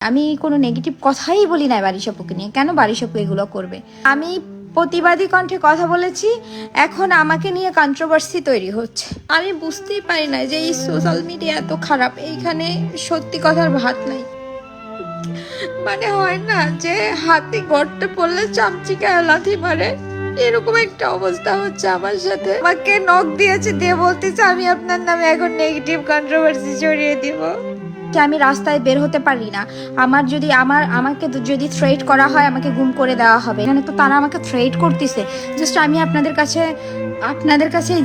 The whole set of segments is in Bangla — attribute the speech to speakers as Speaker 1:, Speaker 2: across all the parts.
Speaker 1: আমি কোনো নেগেটিভ কথাই বলি না বারিশাপুকে নিয়ে। কেন বারিশাপু এগুলো করবে? আমি প্রতিবাদী কণ্ঠে কথা বলেছি, এখন আমাকে নিয়ে কন্ট্রোভার্সি তৈরি হচ্ছে। আমি বুঝতেই পারি না যে এই সোশ্যাল মিডিয়া এত খারাপ, এইখানে সত্যি কথার ভাত নাই। মানে হয় না যে হাতে গর্তে পড়লে চামচিকা লাথি মারে, এরকম একটা অবস্থা হচ্ছে আমার সাথে। আমাকে নক দিয়েছে, দিয়ে বলতেছে আমি আপনার নামে এখন নেগেটিভ কন্ট্রোভার্সি ছড়িয়ে দিব। আমি রাস্তায় বের হতে পারি না, আমাকে যদি থ্রেট করা হয় আমাকে গুম করে দেওয়া হবে। এখানে তো তারা আমাকে থ্রেট করতেছে। জাস্ট আমি আপনাদের কাছে এই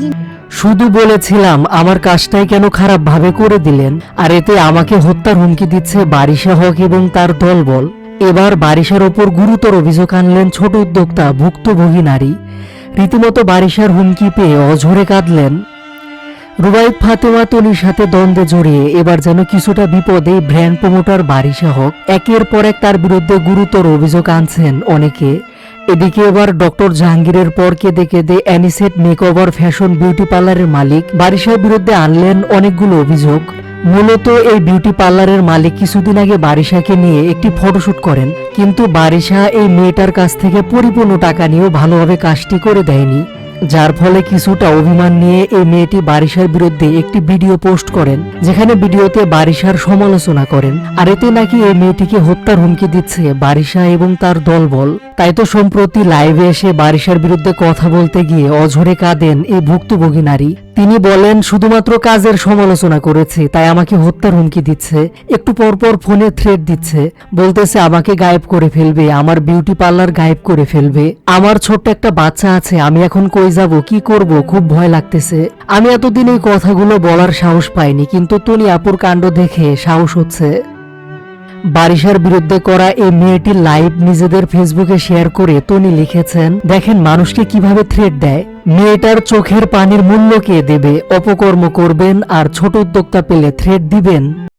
Speaker 2: শুধু বলেছিলাম আমার কাজটাই কেন খারাপ ভাবে করে দিলেন, আর এতে আমাকে হত্যার হুমকি দিচ্ছে বারিশা হক এবং তার দলবল। এবার বারিশার ওপর গুরুতর অভিযোগ আনলেন ছোট উদ্যোক্তা ভুক্তভোগী নারী। রীতিমতো বারিশার হুমকি পেয়ে অঝরে কাঁদলেন। রুবাইত ফাতেমা তনির সাথে দ্বন্দ্বে জড়িয়ে এবার যেন কিছুটা বিপদে ব্র্যান্ড প্রমোটার বারিশা হক। একের পর এক তার বিরুদ্ধে গুরুতর অভিযোগ আনছেন অনেকে। এদিকে এবার ডক্টর জাহাঙ্গীরের পর কেঁদে কেঁদে অ্যানিসেট মেকওভার ফ্যাশন বিউটি পার্লারের মালিক বারিশার বিরুদ্ধে আনলেন অনেকগুলো অভিযোগ। মূলত এই বিউটি পার্লারের মালিক কিছুদিন আগে বারিশাকে নিয়ে একটি ফটোশুট করেন, কিন্তু বারিশা এই মেয়েটার কাছ থেকে পরিপূর্ণ টাকা নিয়েও ভালোভাবে কাজটি করে দেয়নি, যার ফলে কিছুটা অভিমান নিয়ে এই মেয়েটি বারিশার বিরুদ্ধে একটি ভিডিও পোস্ট করেন, যেখানে ভিডিওতে বারিশার সমালোচনা করেন। আর এতে নাকি এই মেয়েটিকে হত্যার হুমকি দিচ্ছে বারিশা এবং তার দলবল। তাই তো সম্প্রতি লাইভে এসে বারিশার বিরুদ্ধে কথা বলতে গিয়ে অঝরে কাঁদেন এই ভুক্তভোগী নারী। তিনি বলেন, শুধুমাত্র কাজের সমালোচনা করেছে তাই আমাকে হত্যার হুমকি দিচ্ছে, একটু পরপর ফোনে থ্রেট দিচ্ছে, বলতেছে আমাকে গায়েব করে ফেলবে, আমার বিউটি পার্লার গায়েব করে ফেলবে। আমার ছোট্ট একটা বাচ্চা আছে, আমি এখন কই যাব, কি করব, খুব ভয় লাগতেছে। আমি এতদিন এই কথাগুলো বলার সাহস পাইনি, কিন্তু তনি আপুর কাণ্ড দেখে সাহস হচ্ছে। বারিশার বিরুদ্ধে করা এই মেয়েটির লাইভ নিজেদের ফেসবুকে শেয়ার করে তনি লিখেছেন, দেখেন মানুষকে কিভাবে থ্রেট দেয়। মেয়েটার চোখের পানির মূল্য কে দেবে? অপকর্ম করবেন আর ছোট উদ্যোক্তা পেলে থ্রেট দিবেন।